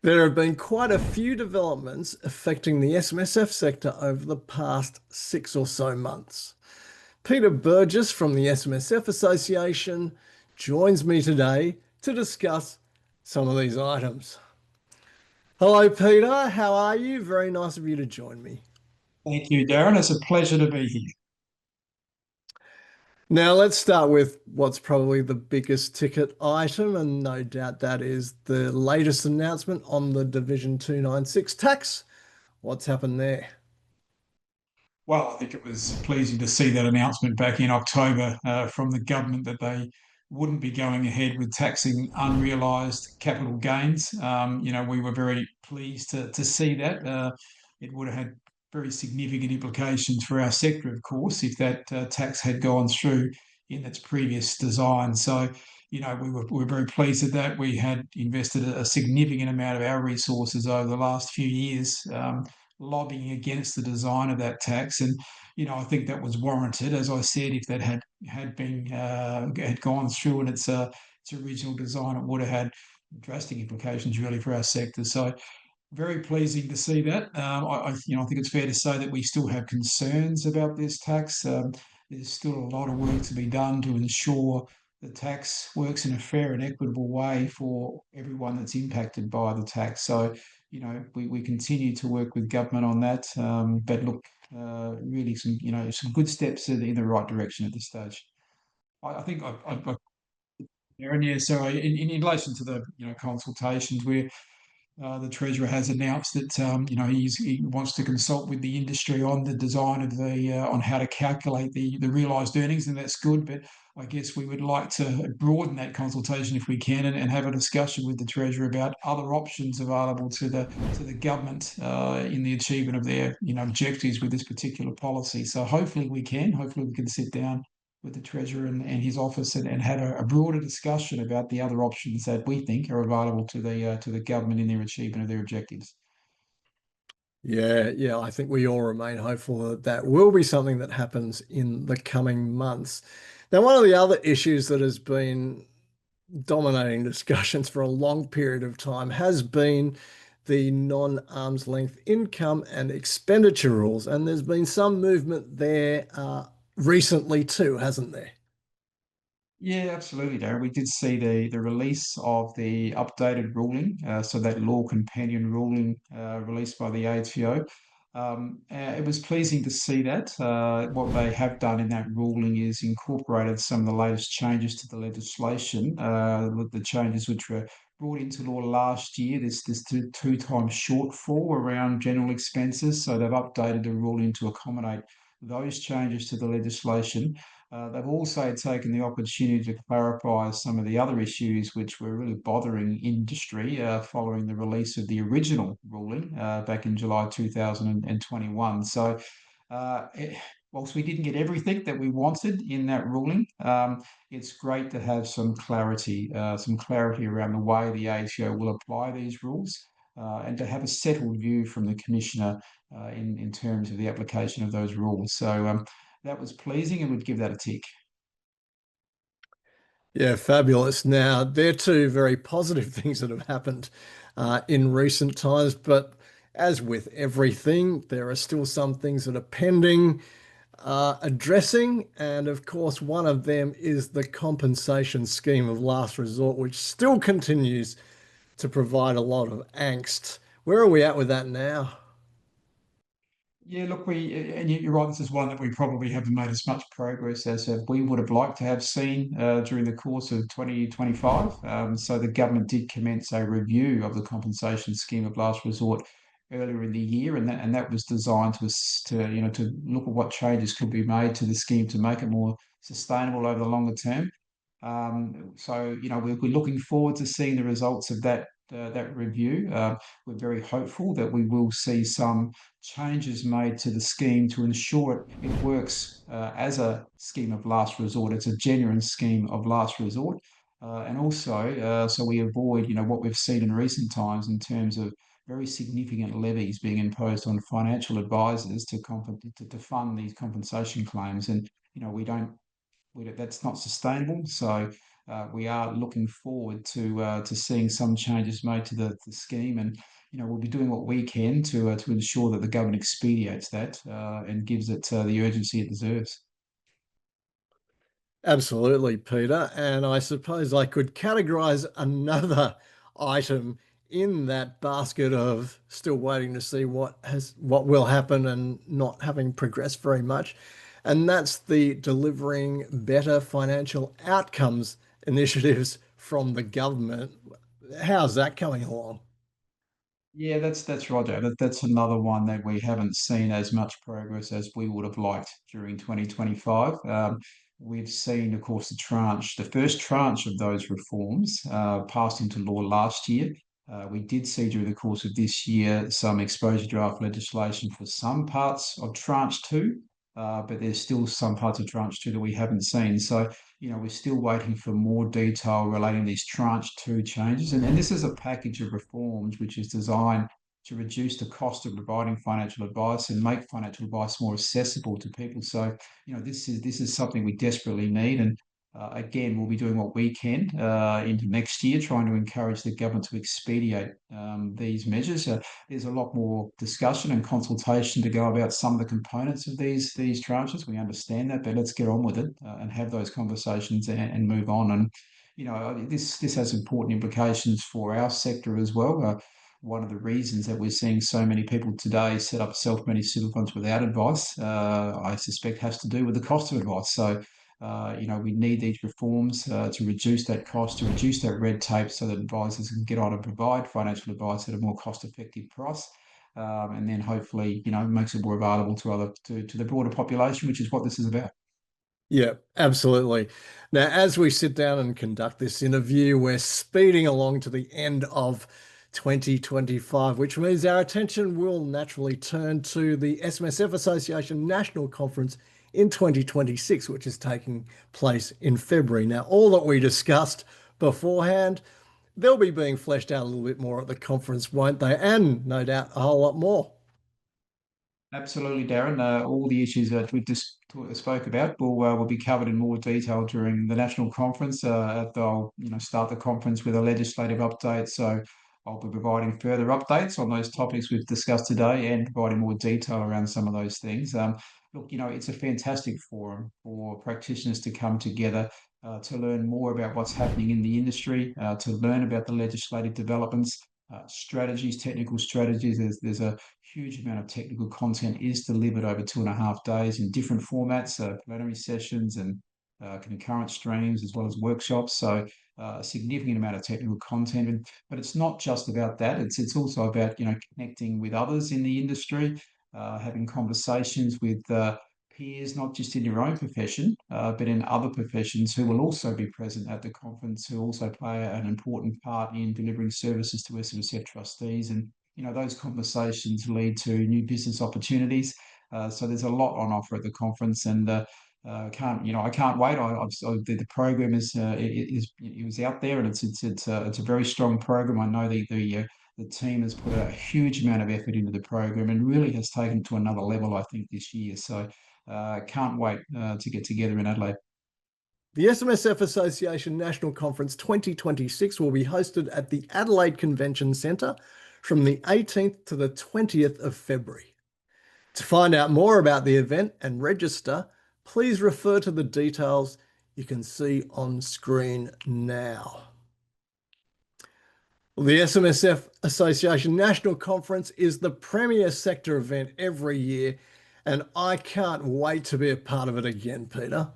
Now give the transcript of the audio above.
There have been quite a few developments affecting the SMSF sector over the past 6 or so months. Peter Burgess from the SMSF Association joins me today to discuss some of these items. Hello, Peter. How are you? Very nice of you to join me. Thank you, Darren. It's a pleasure to be here. Now, let's start with what's probably the biggest ticket item, and no doubt that is the latest announcement on the Division 296 tax. What's happened there? Well, I think it was pleasing to see that announcement back in October from the government that they wouldn't be going ahead with taxing unrealised capital gains. We were very pleased to see that. It would have had very significant implications for our sector, of course, if that tax had gone through in its previous design. So, we were very pleased at that. We had invested a significant amount of our resources over the last few years. Lobbying against the design of that tax, and I think that was warranted. As I said, if that had gone through in its original design, it would have had drastic implications really for our sector. So very pleasing to see that. I think it's fair to say that we still have concerns about this tax. There's still a lot of work to be done to ensure the tax works in a fair and equitable way for everyone that's impacted by the tax. So, we continue to work with government on that. But look, really some good steps in the right direction at this stage. I think Aaron, yeah. So in relation to the consultations, where the treasurer has announced that he wants to consult with the industry on the design of the on how to calculate the realised earnings, and that's good. But I guess we would like to broaden that consultation if we can, and have a discussion with the treasurer about other options available to the government in the achievement of their objectives with this particular policy. So hopefully we can. Hopefully we can sit down with the treasurer and his office, and had a broader discussion about the other options that we think are available to the government in their achievement of their objectives. Yeah, I think we all remain hopeful that that will be something that happens in the coming months. Now, one of the other issues that has been dominating discussions for a long period of time has been the non-arm's length income and expenditure rules, and there's been some movement there recently too, hasn't there? Yeah, absolutely, Darren. We did see the release of the updated ruling, so that law companion ruling released by the ATO. It was pleasing to see that. What they have done in that ruling is incorporated some of the latest changes to the legislation, with the changes which were brought into law last year. This two times shortfall around general expenses, so they've updated the ruling to accommodate those changes to the legislation. They've also taken the opportunity to clarify some of the other issues which were really bothering industry following the release of the original ruling back in July 2021. So, whilst we didn't get everything that we wanted in that ruling, it's great to have some clarity around the way the ATO will apply these rules, and to have a settled view from the Commissioner in terms of the application of those rules. So, that was pleasing and would give that a tick. Yeah, fabulous. Now, they're two very positive things that have happened in recent times, but as with everything, there are still some things that are pending addressing. And of course, one of them is the compensation scheme of last resort, which still continues to provide a lot of angst. Where are we at with that now? Yeah, look, and you're right. This is one that we probably haven't made as much progress as we would have liked to have seen during the course of 2025. So the government did commence a review of the compensation scheme of last resort earlier in the year, and that was designed to look at what changes could be made to the scheme to make it more sustainable over the longer term. So we're looking forward to seeing the results of that review. We're very hopeful that we will see some changes made to the scheme to ensure it works as a scheme of last resort. It's a genuine scheme of last resort, and also so we avoid what we've seen in recent times in terms of very significant levies being imposed on financial advisors to fund these compensation claims, and we don't that's not sustainable. So we are looking forward to seeing some changes made to the scheme, and we'll be doing what we can to ensure that the government expedites that and gives it the urgency it deserves. Absolutely, Peter. And I suppose I could categorize another item in that basket of still waiting to see what will happen and not having progressed very much. And that's the delivering better financial outcomes initiatives from the government. How's that coming along? Yeah, that's right, Joe. That's another one that we haven't seen as much progress as we would have liked during 2025. We've seen, of course, the first tranche of those reforms passed into law last year. We did see during the course of this year some exposure draft legislation for some parts of tranche two, but there's still some parts of tranche two that we haven't seen. So, we're still waiting for more detail relating to these tranche two changes. And this is a package of reforms which is designed to reduce the cost of providing financial advice and make financial advice more accessible to people. So, this is something we desperately need. And again, we'll be doing what we can into next year, trying to encourage the government to expedite these measures. There's a lot more discussion and consultation to go about some of the components of these tranches. We understand that, but let's get on with it and have those conversations and move on. And this has important implications for our sector as well. One of the reasons that we're seeing so many people today set up self-managed super funds without advice, I suspect, has to do with the cost of advice. So, we need these reforms to reduce that cost, to reduce that red tape, so that advisors can get on and provide financial advice at a more cost-effective price, and then hopefully, makes it more available to the broader population, which is what this is about. Yeah, absolutely. Now, as we sit down and conduct this interview, we're speeding along to the end of 2025, which means our attention will naturally turn to the SMSF Association National Conference in 2026, which is taking place in February. Now, all that we discussed beforehand, they'll be being fleshed out a little bit more at the conference, won't they? And no doubt a whole lot more. Absolutely, Darren. All the issues that we just spoke about will be covered in more detail during the national conference. They'll start the conference with a legislative update, so I'll be providing further updates on those topics we've discussed today and providing more detail around some of those things. Look, it's a fantastic forum for practitioners to come together to learn more about what's happening in the industry, to learn about the legislative developments, strategies, technical strategies. There's a huge amount of technical content is delivered over 2.5 days in different formats, plenary sessions and concurrent streams, as well as workshops. So a significant amount of technical content. But it's not just about that. It's also about connecting with others in the industry, having conversations with peers, not just in your own profession, but in other professions who will also be present at the conference, who also play an important part in delivering services to SMSF trustees. And those conversations lead to new business opportunities. So there's a lot on offer at the conference, and I can't wait. The program it was out there, and it's a very strong program. I know the team has put a huge amount of effort into the program and really has taken it to another level, I think, this year. So can't wait to get together in Adelaide. The SMSF Association National Conference 2026 will be hosted at the Adelaide Convention Centre from the 18th to the 20th of February. To find out more about the event and register, please refer to the details you can see on screen now. The SMSF Association National Conference is the premier sector event every year, and I can't wait to be a part of it again, Peter.